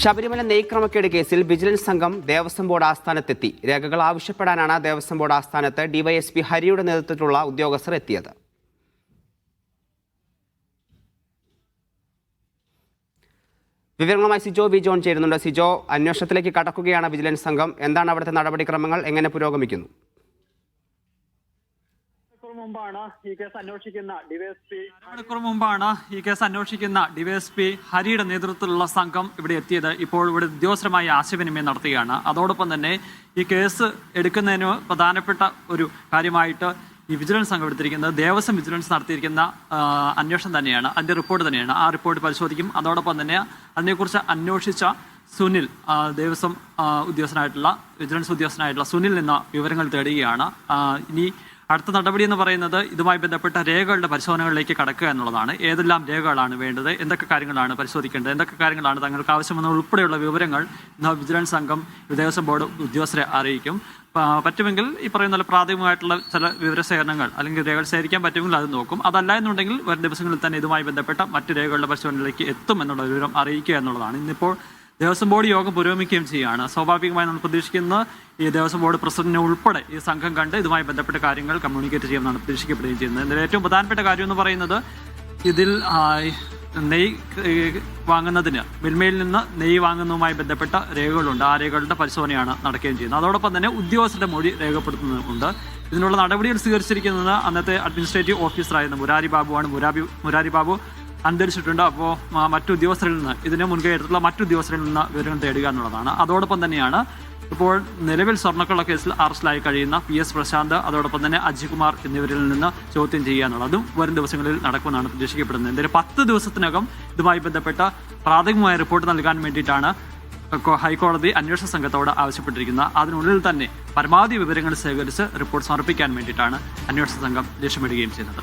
ശബരിമല നെയ്ക്രമക്കേട് കേസിൽ വിജിലൻസ് സംഘം ദേവസ്വം ബോർഡ് ആസ്ഥാനത്തെത്തി. രേഖകൾ ആവശ്യപ്പെടാനാണ് ദേവസ്വം ബോർഡ് ആസ്ഥാനത്ത് ഡിവൈഎസ്പി ഹരിയുടെ നേതൃത്വത്തിലുള്ള ഉദ്യോഗസ്ഥർ എത്തിയത്. വിവരങ്ങളുമായി സിജോ വി ജോൺ ചേരുന്നുണ്ട്. സിജോ, അന്വേഷണത്തിലേക്ക് കടക്കുകയാണ് വിജിലൻസ് സംഘം. എന്താണ് അവിടുത്തെ നടപടിക്രമങ്ങൾ, എങ്ങനെ പുരോഗമിക്കുന്നു? മുമ്പാണ് ഈ കേസ് അന്വേഷിക്കുന്ന ഡിവൈഎസ്പി ഹരിയുടെ നേതൃത്വത്തിലുള്ള സംഘം ഇവിടെ എത്തിയത്. ഇപ്പോൾ ഇവിടെ ഉദ്യോഗസ്ഥരുമായി ആശയവിനിമയം നടത്തുകയാണ്. അതോടൊപ്പം തന്നെ ഈ കേസ് എടുക്കുന്നതിന് പ്രധാനപ്പെട്ട ഒരു കാര്യമായിട്ട് ഈ വിജിലൻസ് സംഘം എടുത്തിരിക്കുന്നത് ദേവസ്വം വിജിലൻസ് നടത്തിയിരിക്കുന്ന അന്വേഷണം തന്നെയാണ്, അതിന്റെ റിപ്പോർട്ട് തന്നെയാണ്. ആ റിപ്പോർട്ട് പരിശോധിക്കും. അതോടൊപ്പം തന്നെ അതിനെക്കുറിച്ച് അന്വേഷിച്ച സുനിൽ, ദേവസ്വം വിജിലൻസ് ഉദ്യോഗസ്ഥനായിട്ടുള്ള സുനിൽ നിന്ന് വിവരങ്ങൾ തേടുകയാണ്. ഇനി അടുത്ത നടപടി എന്ന് പറയുന്നത് ഇതുമായി ബന്ധപ്പെട്ട രേഖകളുടെ പരിശോധനകളിലേക്ക് കടക്കുക എന്നുള്ളതാണ്. ഏതെല്ലാം രേഖകളാണ് വേണ്ടത്, എന്തൊക്കെ കാര്യങ്ങളാണ് പരിശോധിക്കേണ്ടത്, എന്തൊക്കെ കാര്യങ്ങളാണ് തങ്ങൾക്ക് ആവശ്യമെന്ന ഉൾപ്പെടെയുള്ള വിവരങ്ങൾ വിജിലൻസ് സംഘം ദേവസ്വം ബോർഡ് ഉദ്യോഗസ്ഥരെ അറിയിക്കും. പറ്റുമെങ്കിൽ ഈ പറയുന്ന പ്രാഥമികമായിട്ടുള്ള ചില വിവരശേഖരണങ്ങൾ അല്ലെങ്കിൽ രേഖകൾ ശേഖരിക്കാൻ പറ്റുമെങ്കിൽ അത് നോക്കും. അതല്ല എന്നുണ്ടെങ്കിൽ വരും ദിവസങ്ങളിൽ തന്നെ ഇതുമായി ബന്ധപ്പെട്ട മറ്റ് രേഖകളുടെ പരിശോധനയിലേക്ക് എത്തും എന്നുള്ള വിവരം അറിയിക്കുക എന്നുള്ളതാണ്. ഇന്നിപ്പോൾ ദേവസ്വം ബോർഡ് യോഗം പുരോഗമിക്കുകയും ചെയ്യുകയാണ്. സ്വാഭാവികമായി നമ്മൾ പ്രതീക്ഷിക്കുന്നത് ഈ ദേവസ്വം ബോർഡ് പ്രസിഡന്റിനെ ഉൾപ്പെടെ ഈ സംഘം കണ്ട് ഇതുമായി ബന്ധപ്പെട്ട കാര്യങ്ങൾ കമ്മ്യൂണിക്കേറ്റ് ചെയ്യുമെന്നാണ് പ്രതീക്ഷിക്കപ്പെടുകയും ചെയ്യുന്നത്. ഇതിൽ ഏറ്റവും പ്രധാനപ്പെട്ട കാര്യം എന്ന് പറയുന്നത് ഇതിൽ നെയ്യ് വാങ്ങുന്നതിന് മിൽമയിൽ നിന്ന് നെയ്യ് വാങ്ങുന്നതുമായി ബന്ധപ്പെട്ട രേഖകളുണ്ട്. ആ രേഖകളുടെ പരിശോധനയാണ് നടക്കുകയും ചെയ്യുന്നത്. അതോടൊപ്പം തന്നെ ഉദ്യോഗസ്ഥരുടെ മൊഴി രേഖപ്പെടുത്തുന്നുണ്ട്. ഇതിനുള്ള നടപടികൾ സ്വീകരിച്ചിരിക്കുന്നത് അന്നത്തെ അഡ്മിനിസ്ട്രേറ്റീവ് ഓഫീസറായിരുന്ന മുരാരി ബാബുവാണ്. മുരാരി ബാബു അന്തരിച്ചിട്ടുണ്ട്. അപ്പോൾ മറ്റു ഉദ്യോഗസ്ഥരിൽ നിന്ന് ഇതിന് മുൻകൈ എടുത്തുള്ള മറ്റു ഉദ്യോഗസ്ഥരിൽ നിന്ന് വിവരങ്ങൾ തേടുക എന്നുള്ളതാണ്. അതോടൊപ്പം തന്നെയാണ് ഇപ്പോൾ നിലവിൽ സ്വർണ്ണക്കള്ള കേസിൽ അറസ്റ്റിലായി കഴിയുന്ന PS പ്രശാന്ത്, അതോടൊപ്പം തന്നെ അജികുമാർ എന്നിവരിൽ നിന്ന് ചോദ്യം ചെയ്യുക എന്നുള്ളതും വരും ദിവസങ്ങളിൽ നടക്കുമെന്നാണ് പ്രതീക്ഷിക്കപ്പെടുന്നത്. എന്തായാലും 10 ദിവസത്തിനകം ഇതുമായി ബന്ധപ്പെട്ട പ്രാഥമികമായ റിപ്പോർട്ട് നൽകാൻ വേണ്ടിയിട്ടാണ് ഹൈക്കോടതി അന്വേഷണ സംഘത്തോട് ആവശ്യപ്പെട്ടിരിക്കുന്നത്. അതിനുള്ളിൽ തന്നെ പരമാവധി വിവരങ്ങൾ ശേഖരിച്ച് റിപ്പോർട്ട് സമർപ്പിക്കാൻ വേണ്ടിയിട്ടാണ് അന്വേഷണ സംഘം ലക്ഷ്യമിടുകയും ചെയ്യുന്നത്.